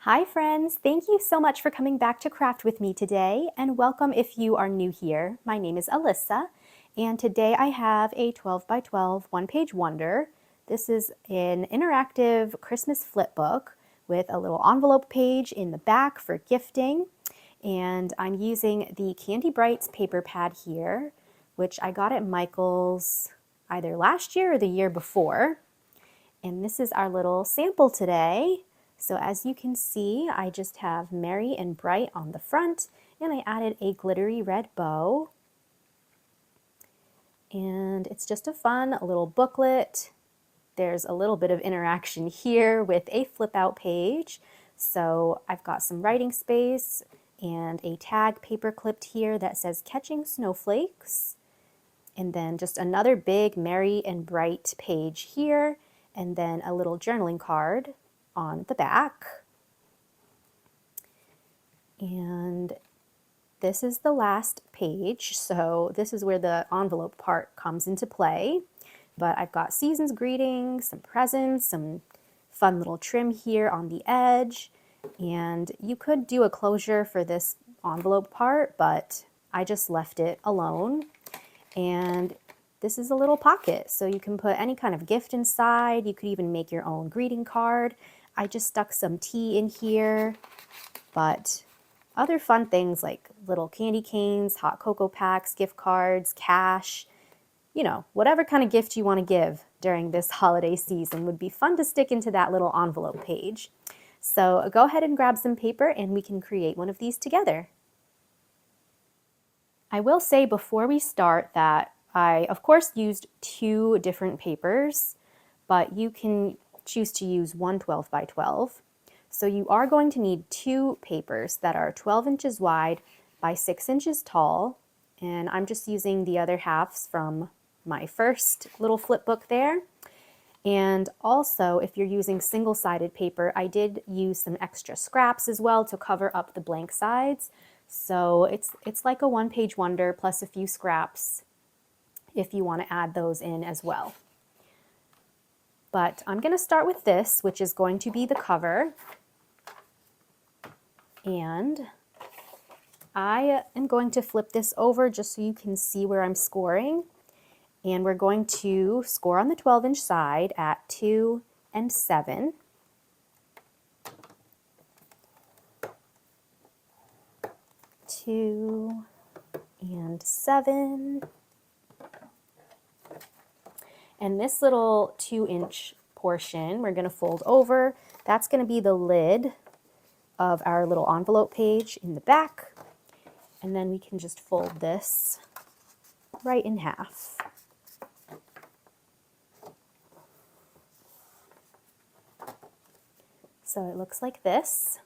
Hi friends, thank you so much for coming back to craft with me today, and welcome if you are new here. My name is Alyssa, and today I have a 12 by 12 one-page wonder. This is an interactive Christmas flip book with a little envelope page in the back for gifting, and I'm using the Candy Brights paper pad here, which I got at Michael's either last year or the year before. And this is our little sample today. So as you can see, I just have Merry and Bright on the front, and I added a glittery red bow. And it's just a fun little booklet. There's a little bit of interaction here with a flip out page. So I've got some writing space and a tag paper clipped here that says Catching Snowflakes. And then just another big Merry and Bright page here, and then a little journaling card on the back. And this is the last page, so this is where the envelope part comes into play. But I've got season's greetings, some presents, some fun little trim here on the edge, and you could do a closure for this envelope part, but I just left it alone. And this is a little pocket, so you can put any kind of gift inside. You could even make your own greeting card. I just stuck some tea in here, but other fun things like little candy canes, hot cocoa packs, gift cards, cash, you know, whatever kind of gift you want to give during this holiday season would be fun to stick into that little envelope page. So go ahead and grab some paper and we can create one of these together. I will say before we start that I, of course, used 2 different papers, but you can choose to use one 12 by 12. So you are going to need 2 papers that are 12 inches wide by 6 inches tall, and I'm just using the other halves from my first little flip book there. And also, if you're using single-sided paper, I did use some extra scraps as well to cover up the blank sides. So it's like a one-page wonder plus a few scraps if you want to add those in as well. But I'm going to start with this, which is going to be the cover. And I am going to flip this over just so you can see where I'm scoring. And we're going to score on the 12-inch side at 2 and 7. Two and 7. And this little 2-inch portion we're going to fold over. That's going to be the lid of our little envelope page in the back. And then we can just fold this right in half. So it looks like this.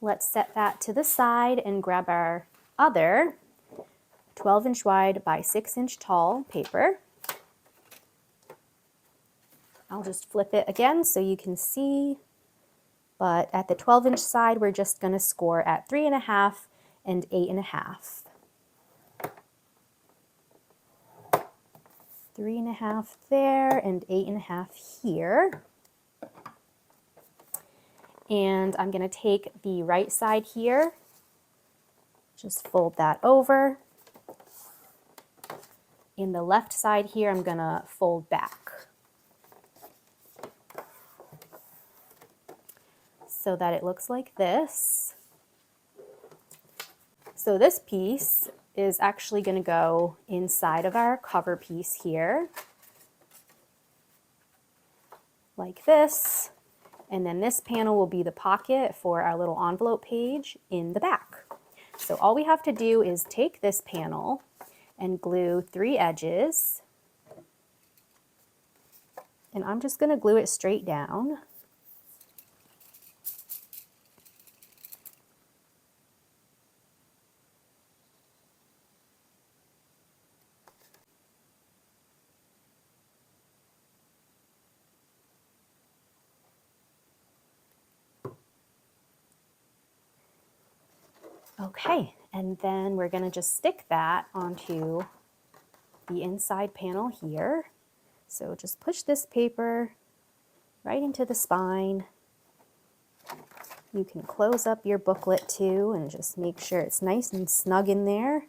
Let's set that to the side and grab our other 12-inch wide by 6-inch tall paper. I'll just flip it again so you can see. But at the 12-inch side, we're just going to score at 3.5 and 8.5. 3.5 there and 8.5 here. And I'm going to take the right side here, just fold that over. In the left side here, I'm going to fold back so that it looks like this. So this piece is actually going to go inside of our cover piece here, like this. And then this panel will be the pocket for our little envelope page in the back. So all we have to do is take this panel and glue 3 edges. And I'm just going to glue it straight down. Okay, and then we're going to just stick that onto the inside panel here. So just push this paper right into the spine You can close up your booklet too and just make sure it's nice and snug in there.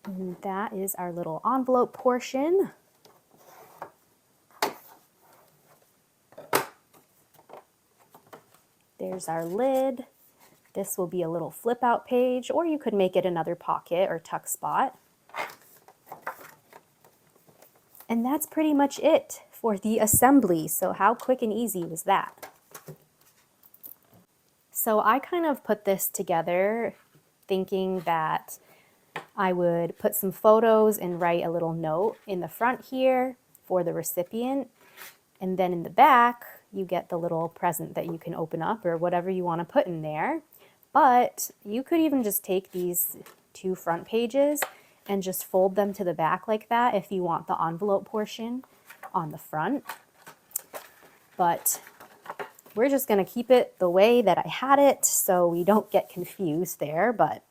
And that is our little envelope portion. There's our lid. This will be a little flip out page, or you could make it another pocket or tuck spot. And that's pretty much it for the assembly. So how quick and easy was that? So I kind of put this together thinking that I would put some photos and write a little note in the front here for the recipient. And then in the back, you get the little present that you can open up or whatever you want to put in there. But you could even just take these 2 front pages and just fold them to the back like that if you want the envelope portion on the front. But we're just going to keep it the way that I had it so we don't get confused there. But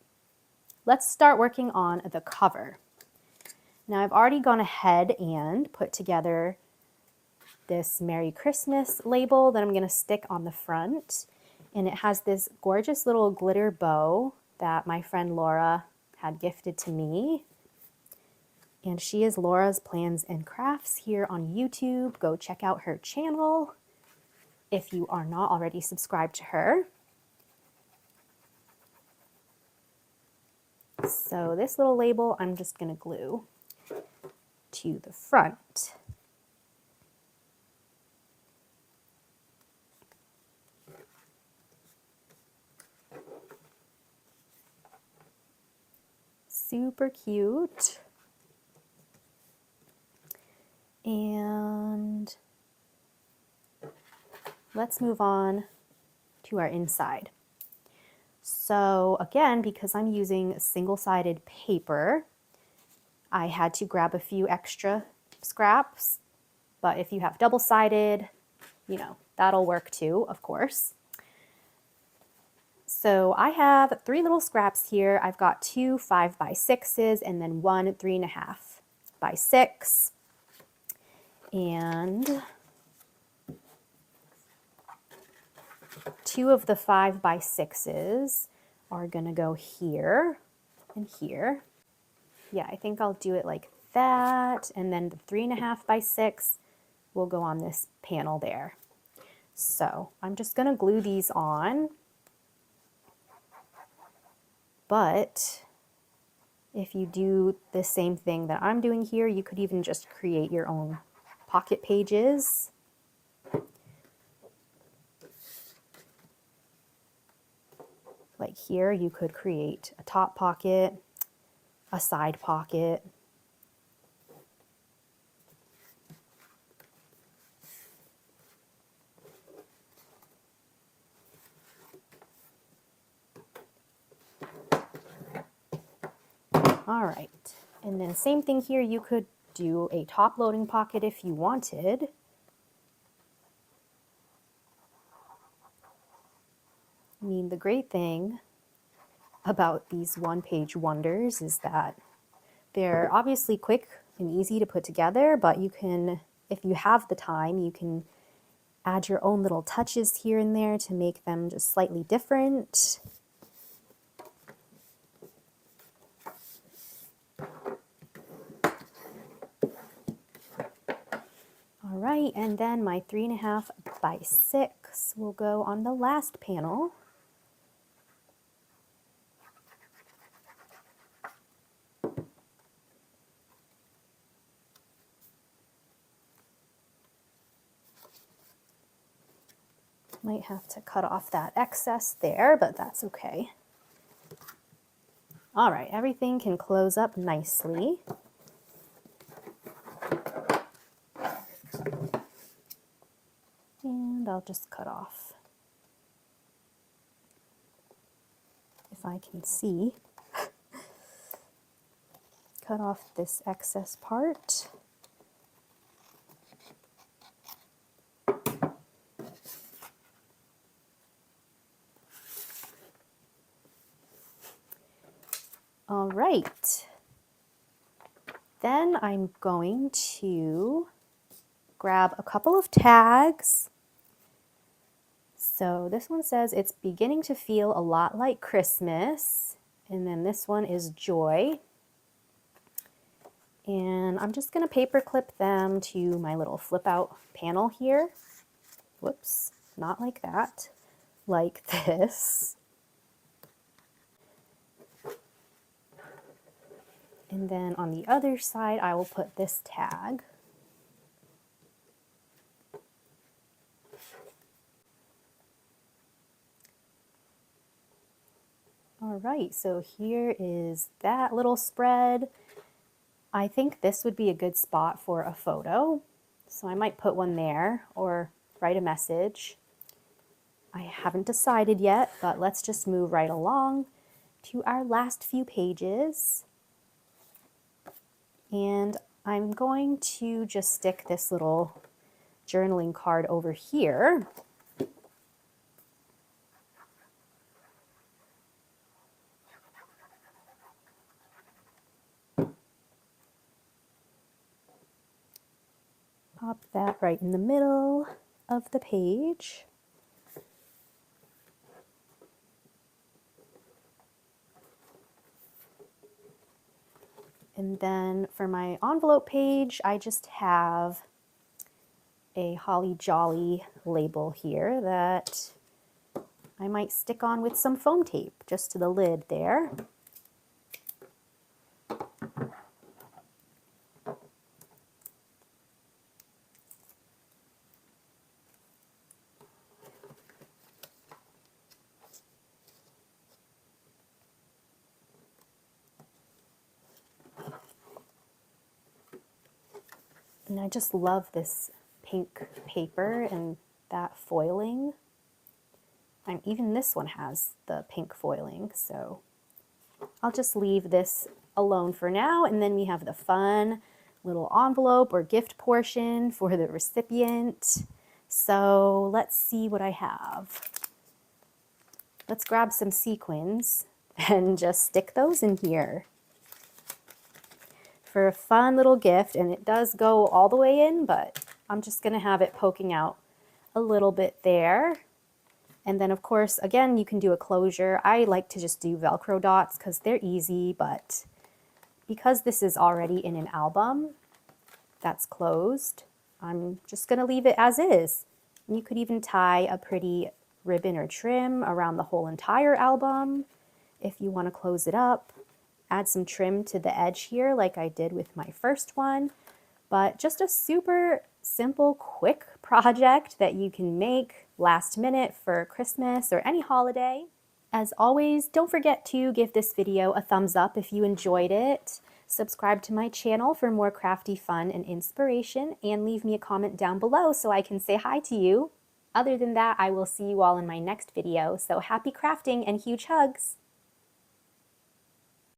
let's start working on the cover. Now I've already gone ahead and put together this Merry Christmas label that I'm going to stick on the front. And it has this gorgeous little glitter bow that my friend Laura had gifted to me. And she is Laura's Plans and Crafts here on YouTube. Go check out her channel if you are not already subscribed to her. So this little label I'm just going to glue to the front. Super cute. And let's move on to our inside. So again, because I'm using single-sided paper, I had to grab a few extra scraps, but if you have double-sided, you know, that'll work too, of course. So I have 3 little scraps here. I've got 2 5x6s and then 1 3.5 by 6. And 2 of the 5x6s are gonna go here and here. Yeah, I think I'll do it like that. And then the 3.5 by 6 will go on this panel there. So I'm just gonna glue these on. But if you do the same thing that I'm doing here, you could even just create your own pocket pages. Like here, you could create a top pocket, a side pocket. All right, and then same thing here, you could do a top loading pocket if you wanted. I mean, the great thing about these one-page wonders is that they're obviously quick and easy to put together, but you can, if you have the time, you can add your own little touches here and there to make them just slightly different. All right, and then my 3.5 by 6 will go on the last panel. Might have to cut off that excess there, but that's okay. All right, everything can close up nicely. And I'll just cut off, if I can see, cut off this excess part. All right, then I'm going to grab a couple of tags. So this one says it's beginning to feel a lot like Christmas. And then this one is joy. And I'm just going to paper clip them to my little flip out panel here. Whoops, not like that, like this. And then on the other side, I will put this tag. All right, so here is that little spread. I think this would be a good spot for a photo. So I might put one there or write a message. I haven't decided yet, but let's just move right along to our last few pages. And I'm going to just stick this little journaling card over here. Pop that right in the middle of the page. And then for my envelope page, I just have a Holly Jolly label here that I might stick on with some foam tape just to the lid there. And I just love this pink paper and that foiling. And even this one has the pink foiling, so I'll just leave this alone for now. And then we have the fun little envelope or gift portion for the recipient. So let's see what I have. Let's grab some sequins and just stick those in here for a fun little gift. And it does go all the way in, but I'm just going to have it poking out a little bit there. And then of course, again, you can do a closure. I like to just do Velcro dots because they're easy, but because this is already in an album that's closed, I'm just going to leave it as is. And you could even tie a pretty ribbon or trim around the whole entire album if you want to close it up. Add some trim to the edge here like I did with my first one. But just a super simple, quick project that you can make last minute for Christmas or any holiday. As always, don't forget to give this video a thumbs up if you enjoyed it. Subscribe to my channel for more crafty fun and inspiration, and leave me a comment down below so I can say hi to you. Other than that, I will see you all in my next video, so happy crafting and huge hugs!